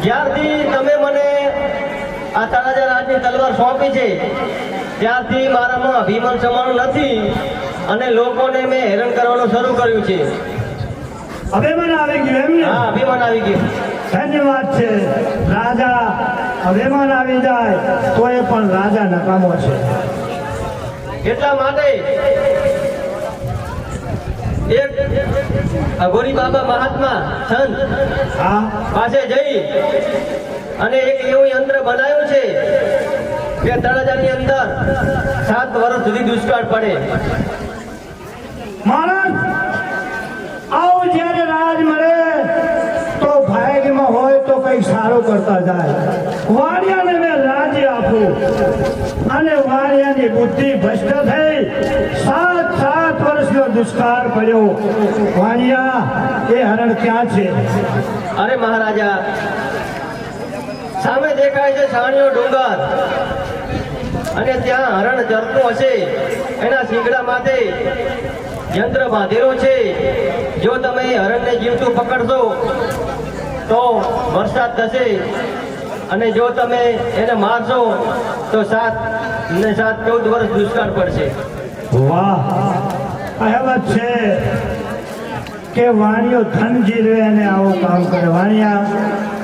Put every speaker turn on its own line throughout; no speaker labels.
જ્યારથી તમે મને આ તળાજા રાજની તલવાર સોંપી છે ત્યારથી મારામાં અભિમાન સમાનું નથી અને લોકોને મેં હેરાન કરવાનું શરૂ કર્યું છે.
અભિમાન આવી ગયું એમ ને?
હા, અભિમાન આવી ગયું.
ધન્યવાદ છે. રાજા અભિમાન આવી જાય તો એ પણ રાજા નકામો છે.
એટલા માટે એક અઘોરી બાબા મહાત્મા સંત
હા,
પાસે જઈ અને એક એવું યંત્ર બનાવ્યું છે કે તળાજાની અંદર 7 વર્ષ સુધી દુષ્કાળ પડે.
મહારાજ આવું જ્યારે રાજ મળે તો ભાગ્યમાં હોય તો કંઈક સારું કરતા જાય. વાણિયાને મેં રાજ્ય આપું અને વાણિયાની બુદ્ધિ ભ્રષ્ટ થઈ 7 વર્ષનો દુષ્કાળ પડ્યો. વાણિયા એ હરણ ક્યાં છે?
અરે મહારાજા, સામે દેખાય છે સાણીઓ ડુંગર અને ત્યાં હરણ ચરતું હશે. એના શીંગડા માથે યંત્ર બાંધેલું છે. જો તમે હરણને જીવતું પકડશો તો વરસાદ થશે અને જો તમે એને મારશો તો 7 ને 7 14 વર્ષ દુષ્કાળ પડશે.
વાહ, કહેવત છે કે વાણિયો ધન જીરવે અને આવું કામ કરે. વાણિયા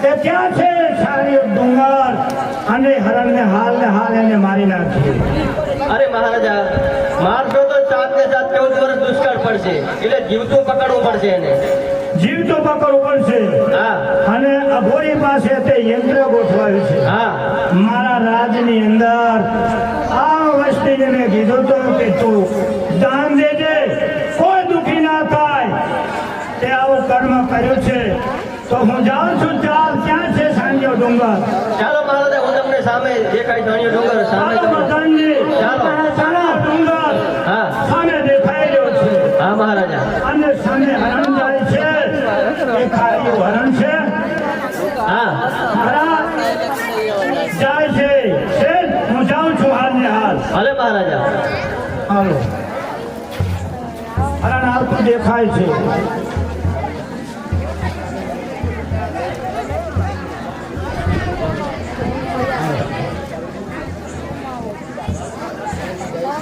એ ક્યાં છે? સારી ડુંગર અને હરણને હાલ એને મારી નાખી.
અરે મહારાજા, મારશો તો 7 ને 7 14 વર્ષ દુષ્કાળ પડશે એટલે જીવતું પકડવું પડશે એને.
જીવતો પકડવું પડશે.
હા
અને અઘોરી પાસે તે યંત્ર ગોઠવાયું છે.
હા,
મારા રાજની અંદર આ વસ્તીને મેં કીધું તો કે તું દાન દેજે, કોઈ દુખી ના થાય. તે આવું કર્મ કર્યું છે તો હું જાઉં છું. ચાલ, ક્યાં છે સાંજ્યો ડુંગર?
ચાલો મહારાજા, હું તમને સામે દેખાય સાણીઓ ડુંગર સામે
ચાલો
તમને.
મદનજી,
ચાલો.
ચાલો ડુંગર
હા
સામે દેખાઈ રહ્યો છે
હા મહારાજા.
અને સામે હરણ જાય છે. એ ખાલી હરણ છે?
હા
મારા જાય છે. હું જાઉં છું હાલ ને હાલ.
ભલે મહારાજા.
હાલો, હરણ આવતું દેખાય છે.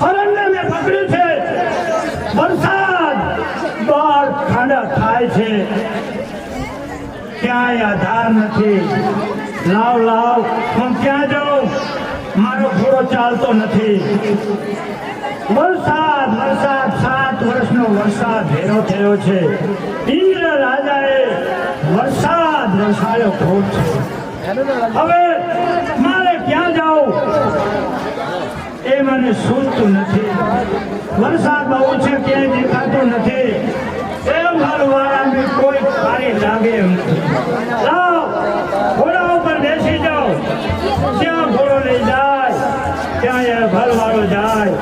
હરણને મેં પકડ્યું છે. વરસાદ બહાર ઠંડા થાય છે, ક્યાંય આધાર નથી. લાવ હું ક્યાં જાઉં? મારો ઘોડો ચાલતો નથી. વરસાદ 7 વર્ષનો વરસાદ ભેરો થયો છે. ઇન્દ્ર રાજાએ વરસાદ વરસાયો ખૂબ છે. હવે મારે ક્યાં જાઉં એ મને સૂઝતું નથી. વરસાદ બહુ છે, ક્યાંય દેખાતો નથી. એમ હરવાળાને કોઈ સારી લાગે એમ નથી. લાવ, ઘોડા ઉપર બેસી જાઓ. જ્યાં ઘોડો લઈ જાય ત્યાં એ ભરવાળો જાય.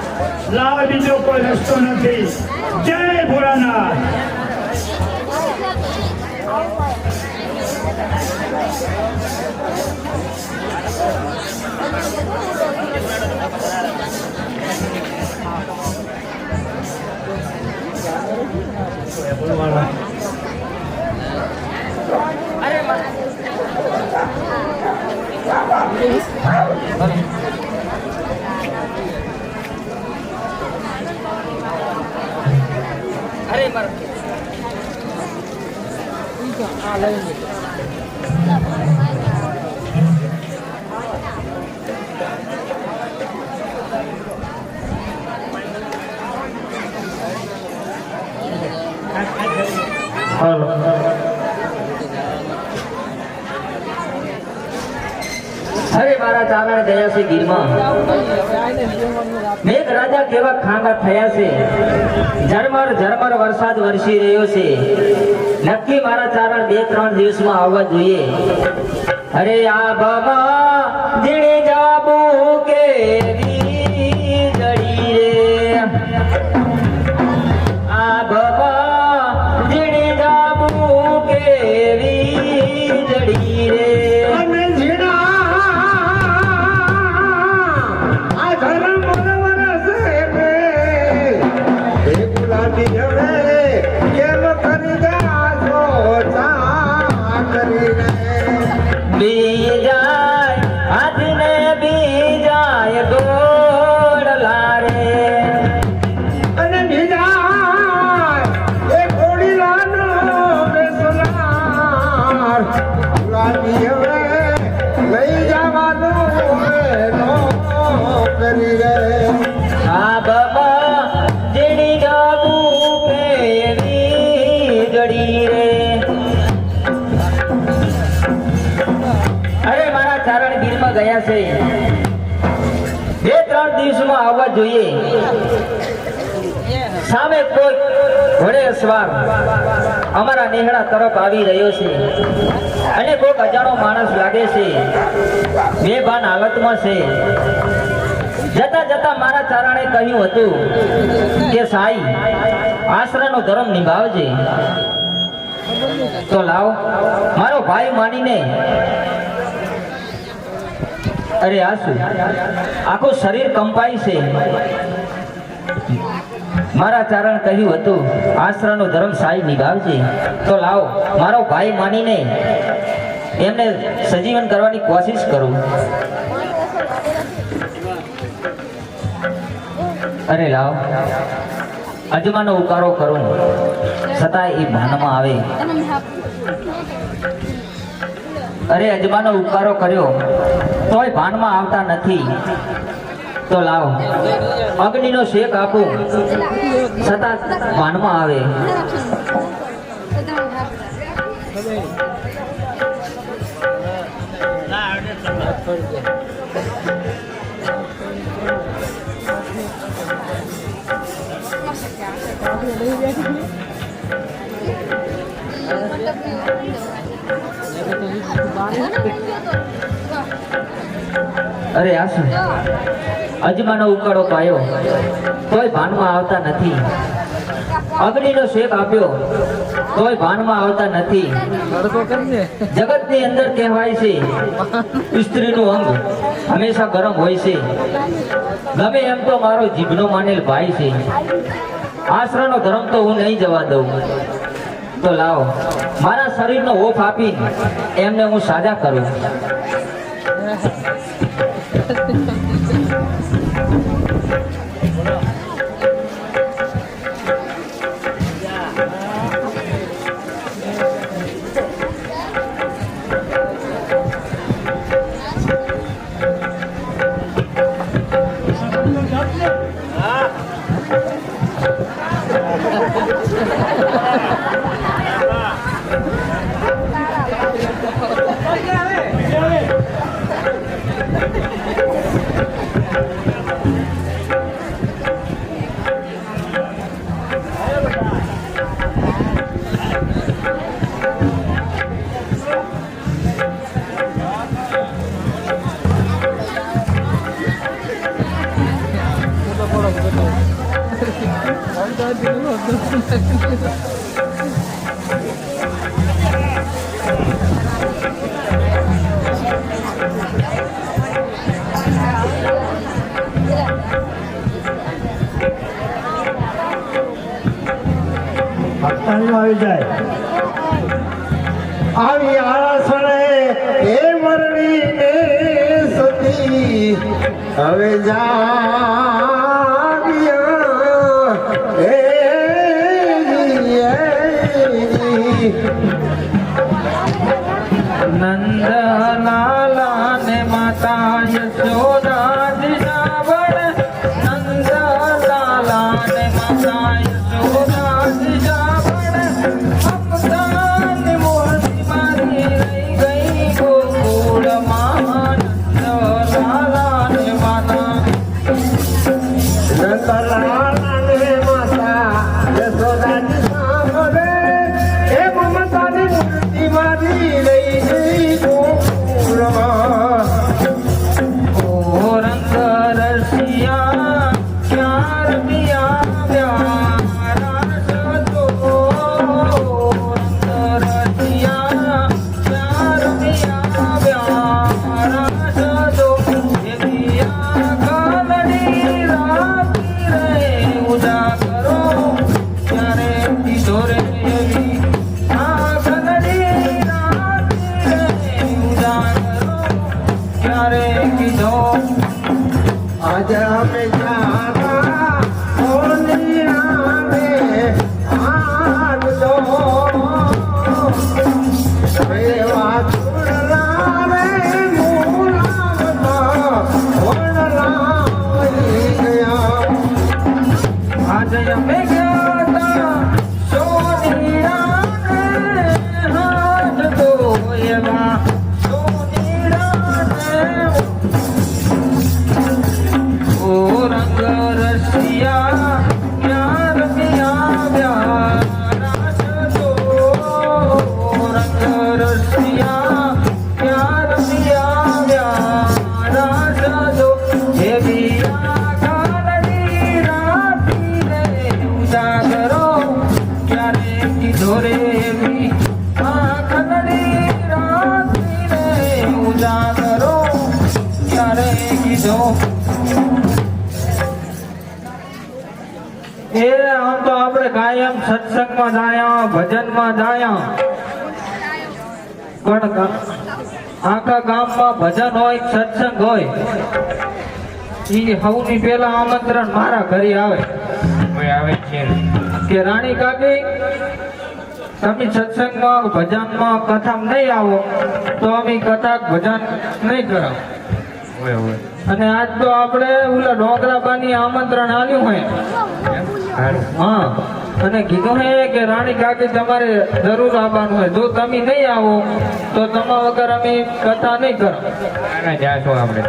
લાવ, બીજો કોઈ રસ્તો નથી. જય ભોળાનાથ. હાલો,
અરે મારા ચારણ ગયા છે ગીરમાં. મેઘ રાજા કેવા ખાંગા થયા છે. ઝરમર ઝરમર વરસાદ વરસી રહ્યો છે. નક્કી મારા ચારણ 2-3 દિવસમાં આવવા જોઈએ. અરે આ બાબા જીણે જાબુ કે જડી રે. આ બાબા જીણે જાબુ કે જડી રે. બે
ભાગી હવે લઈ જવાનું નો કરી રે
આ બાબા જેની ગાબુ એવી જડી રે અરે મારા ચારણ ગીરમાં ગયા છે 2-3 દિવસમાં આવવા જોઈએ સામે કોઈ ઘોડે સવાર અમારા નેહડા તરફ આવી રહ્યો છે અને કોઈક અજાણો માણસ લાગે છે બેભાન હાલતમાં છે જતા જતા મારા ચારણે કહ્યું હતું કે સાઈ આશ્રયનો ધર્મ નિભાવજે તો લાવ મારો ભાઈ માનીને અરે આસુ આખું શરીર કંપાય છે મારા ચારણ કહ્યું હતું આશ્રયનો ધર્મ સાઈ નિભાવજે તો લાવો મારો ભાઈ માનીને એમને સજીવન કરવાની કોશિશ કરું અરે લાવ અજમાનો ઉકારો કરું છતાં એ ભાનમાં આવે અરે અજમાનો ઉકારો કર્યો તોય ભાનમાં આવતા નથી તો લાવ અગ્નિનો શેક આપું છતાં ભાનમાં આવે અરે આસુ અજમાનો ઉકાળો પાયો તોય ભાનમાં આવતા નથી અગ્નિનો શેક આપ્યો તોય ભાનમાં આવતા નથી જગતની અંદર કહેવાય છે સ્ત્રીનું અંગ હંમેશા ગરમ હોય છે ગમે એમ તો મારો જીભનો માનેલ ભાઈ છે આશ્રયનો ધર્મ તો હું નહીં જવા દઉં તો લાવો મારા શરીરનો ઓફ આપીને એમને હું સાજા કરું
ભક્તાણીઓ આવી જાય
આવી આસણે હે મરણી ને સતી હવે જાગ્યા હે
નંદલાલા ને માતા યશોદા દિશાવણ નંદલાલા ને માતા યશોદા દિશાવણ અપદાન મોહની મારી રહી ગઈ ગોકુળમાં નંદલાલા ને માતા
નંદલાલાને માતા યશોદાજી સાંભળે હે મમતાની મૂર્તિ મારી લઈ ગઈ ગોકુળમાં
ઓ રંગ રસિયા ક્યાર પિયા પ્યારા સતો રંગ રસિયા ક્યાર પિયા પ્યારા સતો દેવિયા કાલડી રાતી રે ઉજાગરો ક્યારે કીધો રે એવી આ કાલડી રાતી રે ઉજાગરો ક્યારે કીધો
આજ અમે જાતા હોલી રામે આજ દો એવા ચૂડલા
કાયમ સત્સંગમાં જાયા ભજનમાં જાયા પણ આખા ગામમાં ભજન હોય સત્સંગ હોય ઈ સૌની પહેલા આમંત્રણ મારા ઘરે આવે કે રાણી કાકી તમે સત્સંગમાં ભજનમાં કથામાં નહીં આવો તો અમે કથા ભજન નહીં કરાવ અને આજ તો આપણે ઓલા ડોગરાબાની આમંત્રણ આલ્યું હોય હા અને કીધું હે કે રાણી કાકી તમારે જરૂર આવવાનું હોય જો તમે નહીં આવો તો તમારા વગર અમે કથા નહીં કરો
જાશું આપણે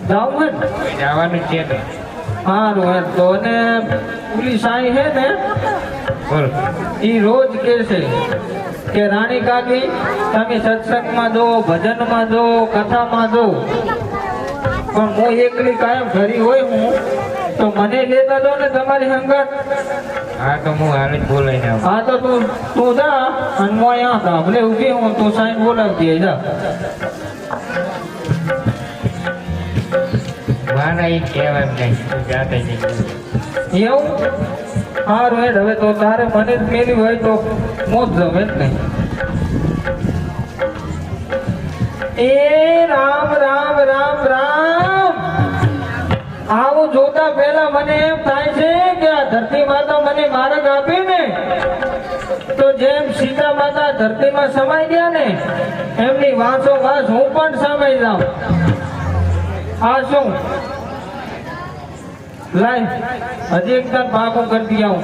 જાવું હે ને
જવાનું છે તો
સારું હે તો અને ઓલી સાઈ હે ને
બોલ
ઈ રોજ કે છે કે રાણી કાકી તમે સત્સંગમાં જો ભજનમાં જો કથામાં જો પણ હું એકલી કાયમ ઘરી હોય હું તો મને લેતા દો ને તમારી સંગત
હા તો હું હાલ જ બોલાઈને આવું
હા તો તું જા અને હું અહીંયા ધાબલે ઊભી હું તું સાઈન બોલાવતી હે, જા
મારા એ કહેવાય નહીં તું જાતે જ
એવું સારું હેડ હવે તો તારે મને જ મેલી હોય તો મોજ જમે જ નહીં એ રામ રામ રામ રામ આવું જોતા પહેલા મને એમ થાય છે કે આ ધરતી માતા મને માર્ગ આપે ને તો જેમ સીતા માતા ધરતીમાં સમાઈ ગયા ને એમની વાંચો વાંચ હું પણ સમાઈ જાઉં આ શું લાય હજી એક તન પાકું કરતી આવું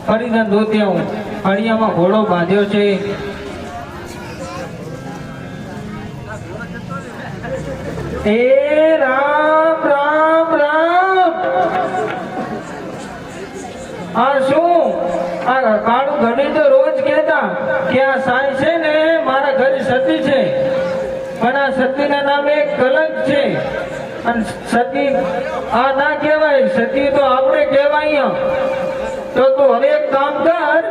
ફરીને ધોતી આવું ફળિયામાં ઘોડો બાંધ્યો છે એ રામ રામ રામ આ શું આ કાળું ઘડી તો રોજ કહેતા કે આ સાઈ છે ને મારા ઘરે સતી છે પણ આ સતીના નામે એક કલંક છે અને સતી આ ના કહેવાય સતી તો આપણે કહેવાય તો તું હવે એક કામ કર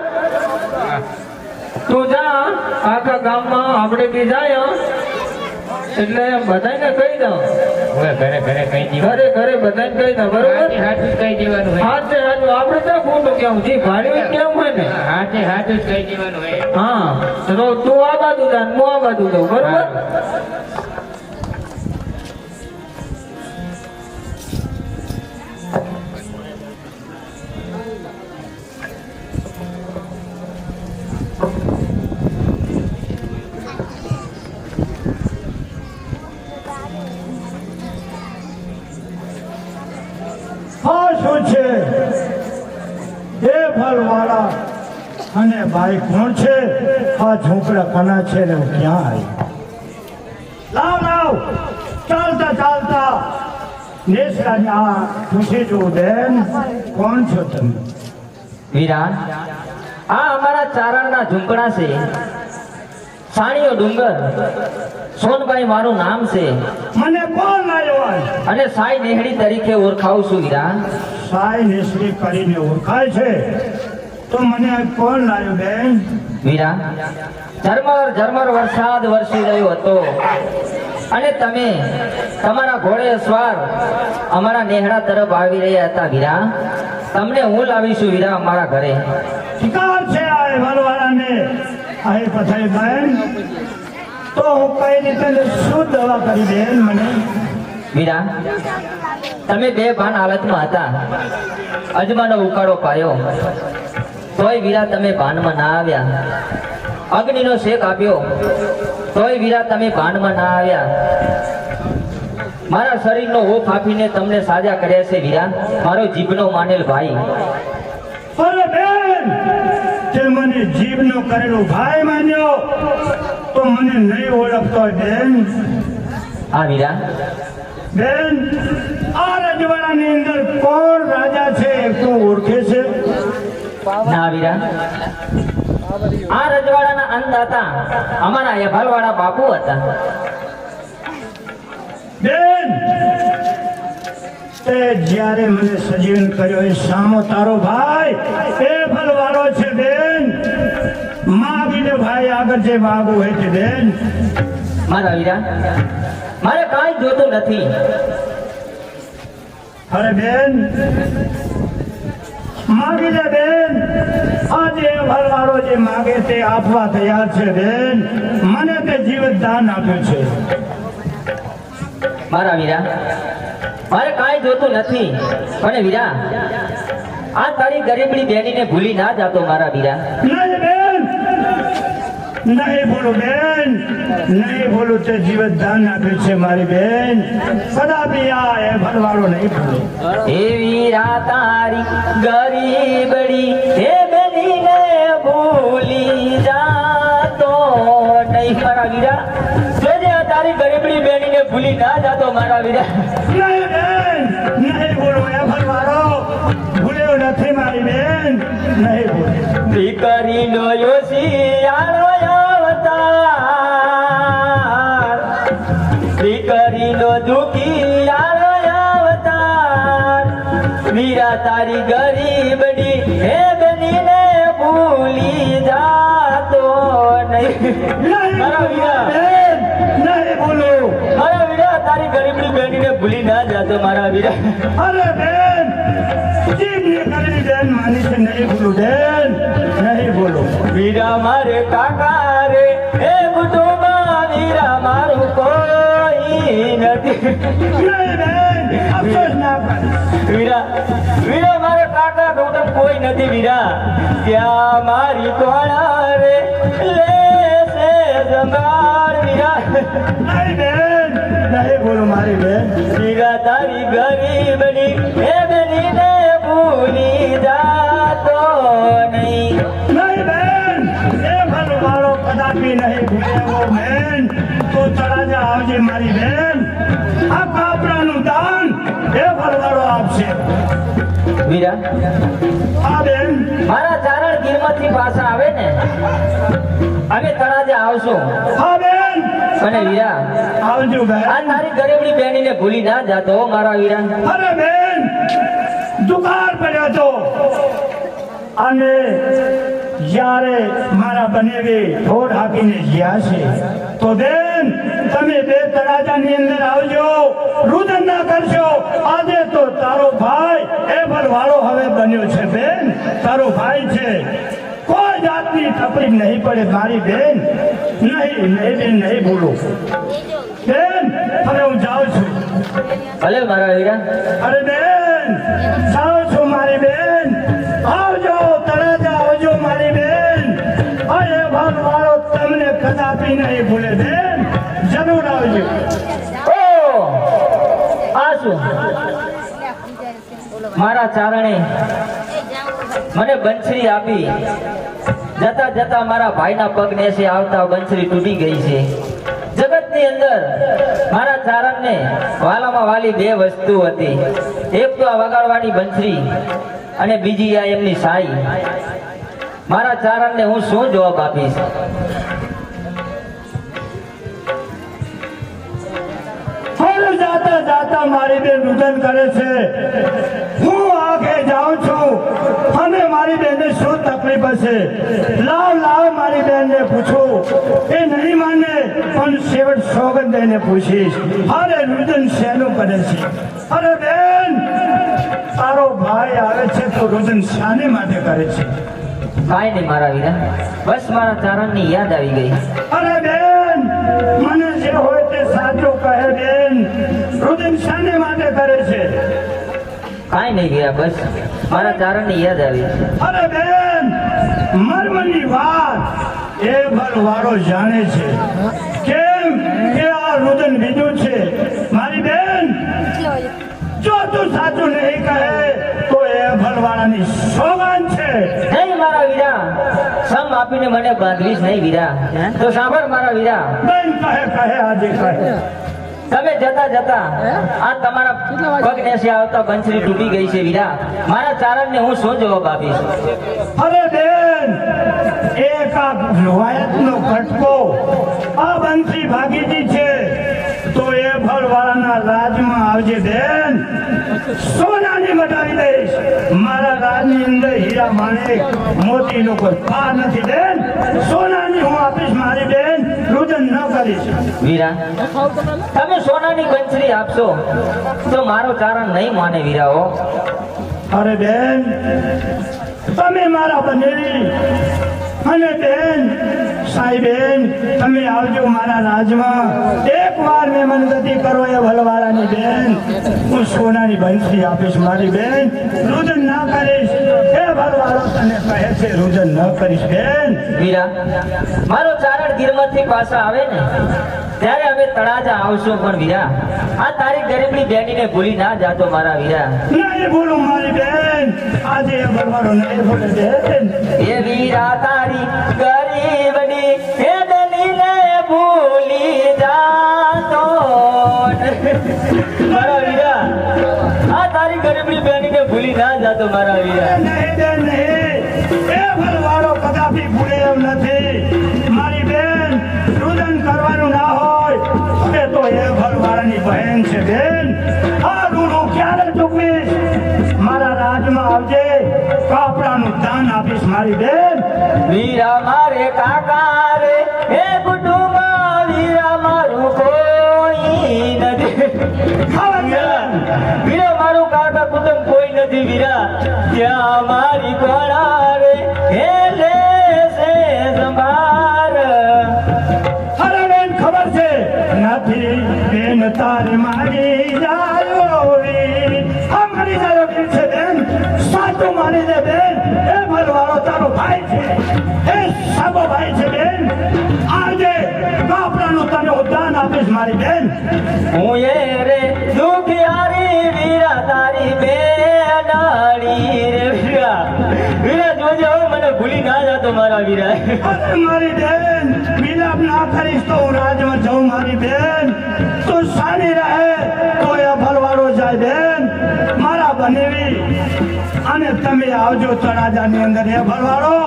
તું જા આખા ગામમાં આપણે બી જાય એટલે બધાને કહી દઉં
હવે ઘરે ઘરે કહી દીધું
ઘરે ઘરે બધાને કહી દઉં બરોબર
હાથું જ કહી દેવાનું હોય
હાથે હાથું આપણે તો ખોટું કેવું જી ભાડ્યું કેમ હોય ને
હાથે હાથું જ કહી દેવાનું હોય
હા તો તું આ બાજુ જા હું આ બાજુ જાઉં બરોબર
આ શું છે એ ફલવાળા અને ભાઈ કોણ છે આ ઝોપડા કના છે ને હું ક્યાં આવી લાવ લાવ ચાલતા ચાલતા નેસરાની આ પૂછી જુઓ બેન કોણ છો તમે
વીરા આ અમારા ચારણના ઝૂંપડા છે સાણીઓ ડુંગર સોનભાઈ મારું નામ છે
મને કોણ લાવ્યો આજ?
અને સાઈ નેહડી તરીકે ઓળખાવું છું વીરા
સાઈ નેસરી કરીને ઓળખાય છે તો મને કોણ લાવ્યો બેન
વીરા ઝરમર ઝરમર વરસાદ વરસી રહ્યો હતો અને તમે તમારા ઘોડે સવાર અમારા નેહડા તરફ આવી રહ્યા હતા વીરા તમને હું લાવીશું વીરા અમારા ઘરે
શિકાર છે આ વલવાળાને આ પથારી બેન તો હું કઈ રીતે શું દવા કરી બેન મને
વીરા તમે બે ભાન હાલતમાં હતા અજમાનો ઉકાળો પાયો તોય વીરા તમે ભાનમાં ના આવ્યા અગ્નિનો શેક આપ્યો તોય વીરા તમે ભાનમાં ના આવ્યા મારા શરીરનો ઓફ આપીને તમને સાજા કર્યા છે વીરા મારો જીભનો માનેલ ભાઈ
અરે બેન તે મને જીભનો કરેલો ભાઈ માન્યો તો મને નહીં ઓળખતો હોય બેન
હા વીરા
બેન આ રજવાડાની અંદર કોણ રાજા છે એ તો ઓળખે છે
ના વીરા આ રજવાડાના અંદાતા અમારા યભાલવાળા બાપુ હતા
બેન તે જ્યારે મને સજીવન કર્યો એ સામો તારો ભાઈ એ ફલવાળો છે બેન માગીને ભાઈ આગળ જે માગવું હોય તે બેન
મારા વીરા મારે કાંઈ જોતું નથી
અરે બેન માગી લે બેન, આજે ભરવાડો જે માગે તે આપવા તૈયાર છે બેન. મને તે જીવન દાન આપ્યું છે.
મારા વીરા, મારે કાંઈ જોતું નથી, પણ વીરા આ તારી ગરીબડી બેનીને ભૂલી ના જાતો મારા વીરા.
નહીં બેન, નહીં બોલું બેન, નહીં બોલું. તે જીવન દાન આપ્યું છે મારી બેન. કદાપી આ એ ભરવાડો નહીં ભૂલે.
હે વીરા તારી ગરીબડી હે બેનીને ભૂલી જાતો નહીં મારા વીરા. જોજે આ તારી ગરીબડી બેનીને ભૂલી ના જાતો મારા વીરા.
નહીં બેન, નહીં બોલું. એ ભરવાડો ભૂલ્યો નથી મારી બેન, નહીં બોલું.
દીકરીનો યોશિયાળો અવતાર, દીકરીનો દુખિયાળો અવતાર, વીરા તારી ગરીબડી હે બનીને ભૂલી જાતો નહીં મારા વીરા.
બેન, નહીં બોલું.
મારા વીરા તારી ગરીબડી બેનીને ભૂલી ના જાતો મારા વીરા.
અરે બેન, જીભની કરેલી બેન માની છે. નહીં બોલું બેન, નહીં બોલું.
વીરા મારે કાકા રે હે કુટુંબમાં વીરા મારું કોઈ નથી.
નહીં બેન, અફસોસ ના કર.
વીરા વીરા મારે કાકા કુટુંબ કોઈ નથી વીરા. ત્યાં મારી કોણા રે લેશે સંભાળ વીરા.
નહીં બેન, નહીં બોલું મારી બેન.
વીરા તારી ગરીબની હે બનીને ભૂલી જાતો નહીં.
નહીં બેન, એ ભરવાડો કદાપી નહીં ભૂલેવો બેન. તું તળાજા આવજે મારી બેન. આ કાપરાનું દાન એ ભરવાડો આપશે.
વીરા
હા બેન,
મારા ચારણ ગીરમાંથી પાછા આવે ને અમે તળાજા આવશું.
હા બેન,
અને વીરા
આવજો બેન.
આ તારી ગરીબડી બેનીને ભૂલી ના જાતો હો મારા વીરા.
અરે બેન, દુકાળ પડ્યો તો અને જ્યારે મારા બનેવી ઠોડ હાકીને ગયા છે તો બેન તમે બે તળાજાની અંદર આવજો, રુદન ના કરશો. આજે તો તારો ભાઈ એ ભરવાડો હવે બન્યો છે બેન, તારો ભાઈ છે. કોઈ જાતની તકલીફ નહીં પડે મારી બેન. નહીં નહીં બેન, નહીં બોલું બેન. હવે હું જાઉં છું.
ભલે મારા વીરા.
અરે બેન, જાઓ છો મારી બેન. આવજો તળાજા, આવજો મારી બેન. અરે ભરવાડો તમને કદાપી નહીં ભૂલે બેન. જરૂર આવજો.
ઓ આ શું મારા ચારણે મને બંસરી આપી. જતા જતા મારા ભાઈના પગ નેસે આવતા બંસરી તૂટી ગઈ છે. જગતની અંદર મારા ચારણને વાલામાં વાલી બે વસ્તુ હતી. એક તો આ વગાડવાની બંસરી અને બીજી આ એમની સાઈ. મારા ચારણને હું શું જવાબ આપીશ?
હવે જાતા જાતા મારી બેન રુદન કરે છે. હું આગે જાઉં છું. અને મારી બેનને શું તકલીફ હશે? લાવ લાવ મારી બેનને પૂછું. એ નહીં માને પણ છેવટ સોગંદ દઈને પૂછીશ. અરે રુદન શેનું કરે છે? અરે બેન, તારો ભાઈ આવે છે તો રુદન શાને માટે કરે છે?
કાંઈ નહીં મારા વીરા, બસ મારા ચારણની યાદ આવી ગઈ.
અરે બેન, મને જે હોય તે સાચું કહે બેન. રુદન શાને માટે કરે છે?
કાંઈ નહીં વીરા, બસ મારા ચારણની યાદ આવી.
અરે બેન, મર્મની વાત એ ભરવાડો જાણે છે. કેમ કે આ રુદન બીજું છે મારી બેન. જો તું સાચું નહીં કહે તો એ ભરવાડાની સોગંદ છે.
નહીં મારા વીરા, સમ આપીને મને બાંધવીશ નહીં વીરા. તો સાંભળ મારા વીરા,
બેન કહે કહે આજે કહે.
તમે જતા જતા આ તમારા પગ નેસે આવતા બંસરી તૂટી ગઈ છે વીરા. મારા ચારણને હું શું જવાબ આપીશ?
અરે બેન, એક આ લોહાયતનો ખટકો આ બંસી ભાગીજી છે તો એ ભરવાડાના રાજમાં આવજે બેન. સોનાની મટાવી દઈશ. મારા રાજની અંદર હીરા માણેક મોતીનો કોઈ પાર નથી બેન. સોનાની હું આપીશ મારી બેન. રુદન ન કરીશ.
વીરા, તમે સોનાની બંસરી આપશો તો મારો ચારણ નહીં માને વીરાઓ.
અરે બેન, તમે મારા બનેવી અને બેન સાઈ બેન, તમે આવજો મારા રાજમાં. એકવાર મહેમાનગતિ કરો એ ભલવાળાની બેન. હું સોનાની બંસી આપીશ મારી બેન. રુદન ના કરીશ એ ભલવાળો તને કહે છે, રુદન ન કરીશ બેન.
વીરા, મારો ચારણ ગીરમાંથી પાછા આવે ને ત્યારે અમે તળાજા આવશું. પણ વીરા, આ તારી ગરીબની બેનીને ભૂલી ના જાતો મારા વીરા.
નહીં ભૂલું મારી બેન, આજે એ ભલવાળો નહીં ભૂલે બેન.
એ વીરા, તારી ગરીબની હે બેનીને ભૂલી જાતો મારા વીરા. આ તારી ગરીબની બેનીને ભૂલી ના જાતો મારા વીરા.
નહીં બેન નહીં, એ ભલવાળો કદાપી ભૂલે એમ નથી મારી બેન. રુદન કરવાનું ના હોય એ તો એ ભલવાળાની બહેન છે બેન. આ રૂડું ક્યારે ચૂકવીશ? મારા રાજમાં આવજે, કાપડાનું દાન આપીશ મારી બેન.
વીરા મારે કાકા રે હે કુટુંબ, વીરા મારું કોઈ નથી.
ખાવા બેન.
વીરા મારું કાકા કુટુંબ કોઈ નથી વીરા. ત્યાં મારી કોળા રે હે લે છે સંભાર.
અરે બેન, ખબર છે નથી બેન તારે મારી જાયોરી. આ મારી જાયોરી છે બેન, સાચું માની દે બેન. એ ભલવાળો તારો ભાઈ છે, એ સાબો ભાઈ છે બેન. આજે કાપડાનું તને ઉદાન આપીશ મારી બેન.
હું એ રે દુખિયારી વીરા તારી બેનાડી રે વીરા. વીરા જોજો મને ભૂલી ના જાતો મારા વીરા.
અરે મારી બેન, વિલાપ ના કરીશ તો હું રાજમાં જાઉં મારી બેન. તું સારી રહે તો એ ભલવાળો જાય બેન મારા બનેવી. અને તમે આવજો તળાજાની અંદર એ ભલવાળો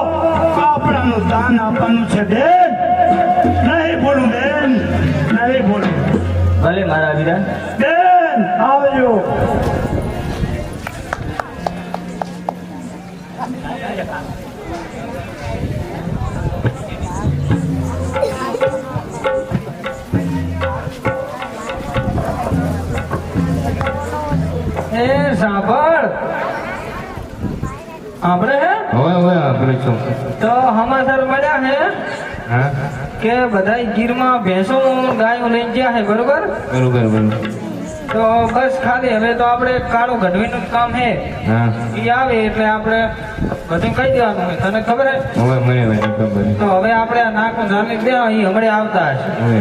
કાપડાનું દાન આપવાનું છે બેન. નહીં ભૂલું બેન, નહીં ભૂલું
ભલે મારા વીરા.
બેન. આવજો.
એ સાંભળ, આપણે હે
હવે આપણે છું.
તો સમાચાર મળ્યા હે
હા,
કે બધા ગીરમાં ભેંસો ગાયો લઈને ગયા હે, બરોબર?
બરોબર બરોબર.
તો બસ ખાલી હવે તો આપણે કાળું ગઢવીનું જ કામ હે.
હા,
એ આવે એટલે આપણે બધું કહી દેવાનું હોય. તને ખબર હે?
હવે મને વળી ખબર.
તો હવે આપણે આ નાકનું ધાર્મિક દે, અહીં હમણાં આવતા હશે.
હવે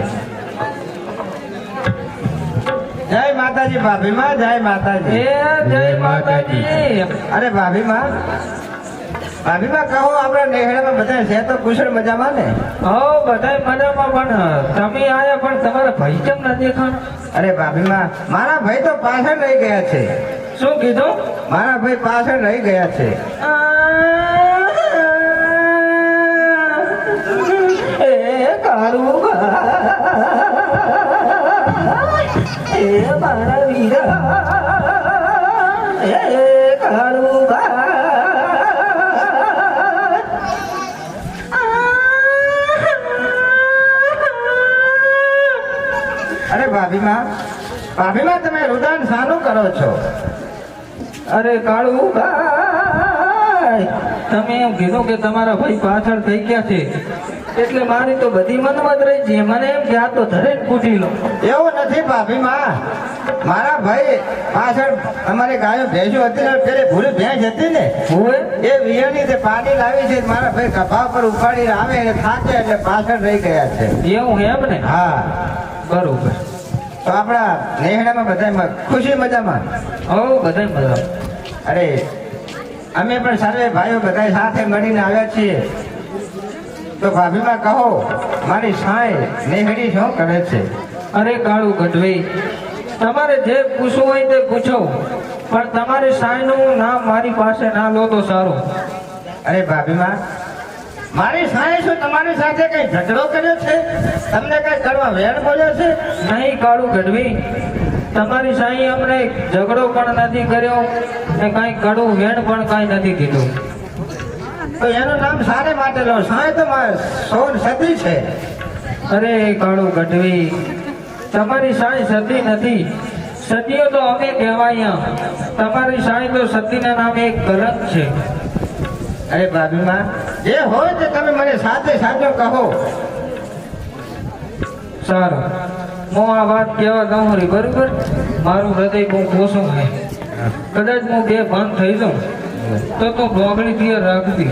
જય માતાજી ભાભીમાં, જય માતાજી.
એ જય માતાજી.
અરે ભાભીમાં, ભાભીમાં કહો આપણા નેહડામાં બધા છે તો કુશળ મજામાં ને?
હો બધાય મજામાં, પણ તમે આયા પણ તમારા ભાઈ કેમ ના દેખાણ?
અરે ભાભીમાં, મારા ભાઈ તો પાછળ રહી ગયા છે.
શું કીધું?
મારા ભાઈ પાછળ રહી ગયા છે.
એ કાળું એ મારા વીરા. એ કાળું
અરે ભાભીમાં, ભાભીમાં તમે રુદાન શાનું કરો છો?
અરે કાળું ભાઈ, તમે એમ કીધું કે તમારા ભાઈ પાછળ થઈ ગયા છે એટલે મારી તો બધી મનમત રહી છે. મને એમ કે આ તો ધરે જ પૂછી લો.
એવું નથી ભાભીમાં, મારા ભાઈ પાછળ અમારી ગાયો ભેંસો હતી ને, પેલી ભૂરી ભેંસ હતી ને,
હોય
એ વિયાની તે પાણી લાવી છે. મારા ભાઈ કપા પર ઉપાડીને આવે એટલે થાકે એટલે પાછળ રહી ગયા છે.
એવું એમ ને?
હા,
બરોબર.
તો આપણા નેહડામાં બધા ખુશી મજામાં?
હો બધાય મજા.
અરે અમે પણ સર્વે ભાઈઓ બધા સાથે મળીને આવ્યા છીએ. તો ભાભીમાં કહો મારી સાંઈ નેહડી શું કરે છે?
અરે કાળું ગઢવી, તમારે જે પૂછવું હોય તે પૂછો, પણ તમારી સાઈનું નામ મારી પાસે ના લો તો સારું.
અરે ભાભીમાં, મારી સાંઈ શું તમારી સાથે કઈ ઝઘડો કર્યો છે? તમને કઈ કરવા વેણ બોલ્યો છે?
નહીં કાળું ગઢવી, તમારી સાઈ અમને ઝઘડો પણ નથી કર્યો ને કાંઈ કડું વેણ પણ કાંઈ નથી કીધું.
તો એનું નામ સારે માટે લો. સાંઈ તો સોન સતી છે.
અરે કાળું ગઢવી, તમારી સાઈ સતી નથી, સતીઓ તો અમે કહેવાય. તમારી સાઈ તો સતીના નામે એક કલંક છે.
અરે ભાભીમાં જે હોય તે તમે મને સાથે સાચો કહો.
સારું, હું આ વાત કહેવા જાઉં રી, બરોબર? મારું હૃદય બહુ કોસું છે. કદાચ હું બે ભાન થઈ જાઉં તો તું ડોગળી તૈયાર રાખતી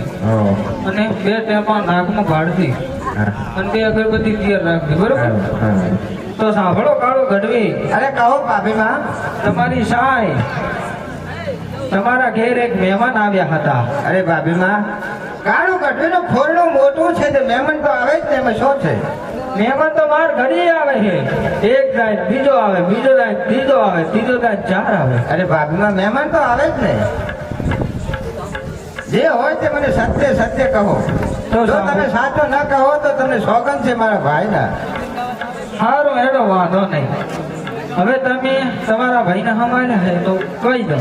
અને બે ટેપા નાકમાં કાઢતી અને બે અગરબત્તી તૈયાર રાખતી, બરોબર? તો સાંભળો કાળો ગઢવી,
અરે કહો ભાભીમાં.
તમારી સાય તમારા ઘેર એક મહેમાન આવ્યા હતા.
અરે ભાભીમાં કાળું ગઢવીનું ખોરડું મોટું છે તે મહેમાન તો આવે જ ને, એમાં શું છે?
મહેમાન તો માર ઘરે આવે છે. એક જાય બીજો આવે, બીજો જાય ત્રીજો આવે, ત્રીજો જાય ચાર આવે.
અરે ભાભીમાં મહેમાન તો આવે જ ને. જે હોય તે મને સત્ય સત્ય કહો.
તો
જો તમે સાચો ન કહો તો તમને સોગંદ છે મારા ભાઈના.
સારું, એનો વાંધો નહીં. હવે તમે તમારા ભાઈને હમાડ્યા છે તો કહી દો.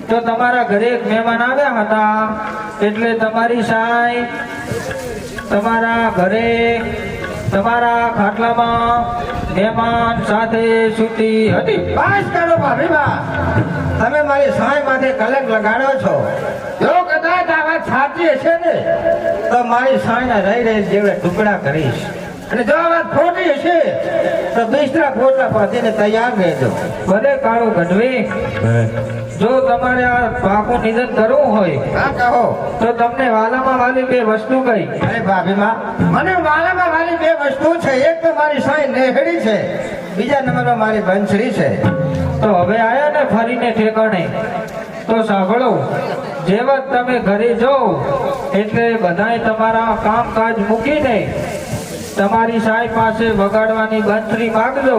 તો તમારા ઘરે એક મહેમાન આવ્યા હતા એટલે તમારી સાઈ તમારા ઘરે તમારા ખાટલામાં મહેમાન સાથે સૂતી હતી.
બસ કરો ભાભીમાં, તમે મારી સાય માથે કલંક લગાડો છો. જો કદાચ આ વાત સાચી હશે ને તો મારી સાયના રહી રહી જેવડે ટુકડા કરીશ, અને જો આ વાત ખોટી હશે તો બિસ્તરા ખોટલા પાથીને તૈયાર રહેજો.
ભલે કાળું ગઢવી, જો તમારે આ પાકું નિધન કરવું હોય
હા કહો.
તો તમને વાલામાં વાલી બે વસ્તુ કઈ.
અરે ભાભીમાં મને વાલામાં વાલી બે વસ્તુ છે. એક તો મારી સાય નેહડી છે, બીજા નંબરમાં મારી બંસરી છે.
તો હવે આયા ને ફરીને ઠેકાણે. તો સાંભળો, જેવા તમે ઘરે જાઓ એટલે બધાય તમારા કામકાજ મૂકીને તમારી સાઈ પાસે વગાડવાની બંસરી માગજો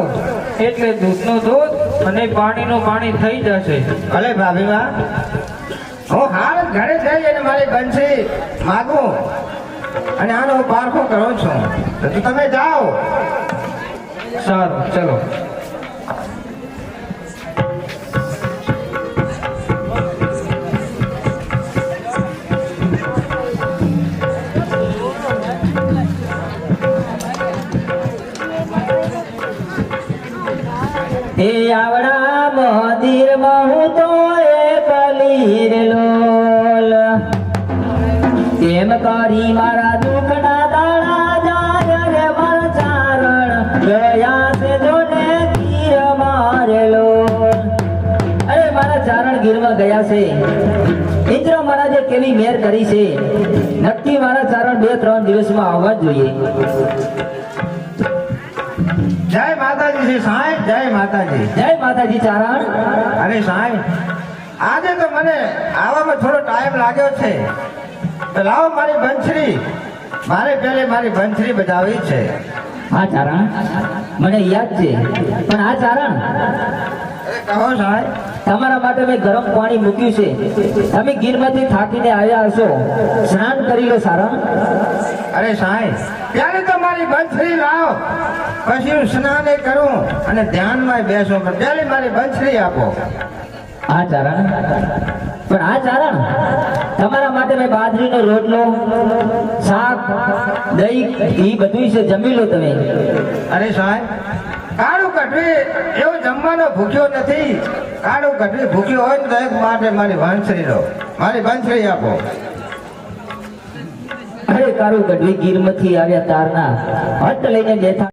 એટલે દૂધનું દૂધ અને પાણીનું પાણી થઈ જશે.
ભલે ભાભીમાં, હું હાલ જ ઘરે જઈ અને મારી બંસરી માગું અને આનો હું પારખું કરું છું. તો તમે જાઓ.
સારું, ચલો.
એ આવડા મંદિરમાં હું તો એક લીરલોલ, તેમ કરી મારા દુઃખના દાડા જાય રે મારા ચારણ ગયા છે જોને ગીર મારેલો. અરે મારા ચારણ ગીરમાં ગયા છે. ઇન્દ્ર મહારાજે કેવી મેર કરી છે, નક્કી મારા ચારણ 2-3 દિવસમાં આવવા જ જોઈએ.
જય માતાજી શ્રી સાહેબ, જય માતાજી.
જય માતાજી ચારણ.
અરે સાહેબ, આજે તો મને આવવામાં થોડો ટાઈમ લાગ્યો છે. તો લાવો મારી બંસરી, મારે પહેલે મારી બંસરી બજાવવી છે.
હા ચારણ, મને યાદ છે. પણ આ ચારણ,
અરે કહો સાહેબ.
તમારા માટે મેં ગરમ પાણી મૂક્યું છે. તમે ગીરમાંથી થાકીને આવ્યા હશો, સ્નાન કરી લો ચારણ.
અરે સાહેબ, ત્યારે તો મારી બંસરી લાવો, પછી હું સ્નાન કરું અને ધ્યાનમાં બેસું. પણ પહેલી મારી બંસરી આપો.
હા ચારણ, પણ આ ચારણ, તમારા માટે મેં બાજરીનો રોટલો, શાક, દહીં એ બધું છે, જમી લો તમે.
અરે સાહેબ, કાળું ગઢવી એવો જમવાનો ભૂખ્યો નથી. કાળું ગઢવી ભૂખ્યો હોય ને તો એક માટે મારી બંસરી લો, મારી બંસરી આપો.
અરે કાળું ગઢવી ગીરમાંથી આવ્યા તારના હટ લઈને બેઠા.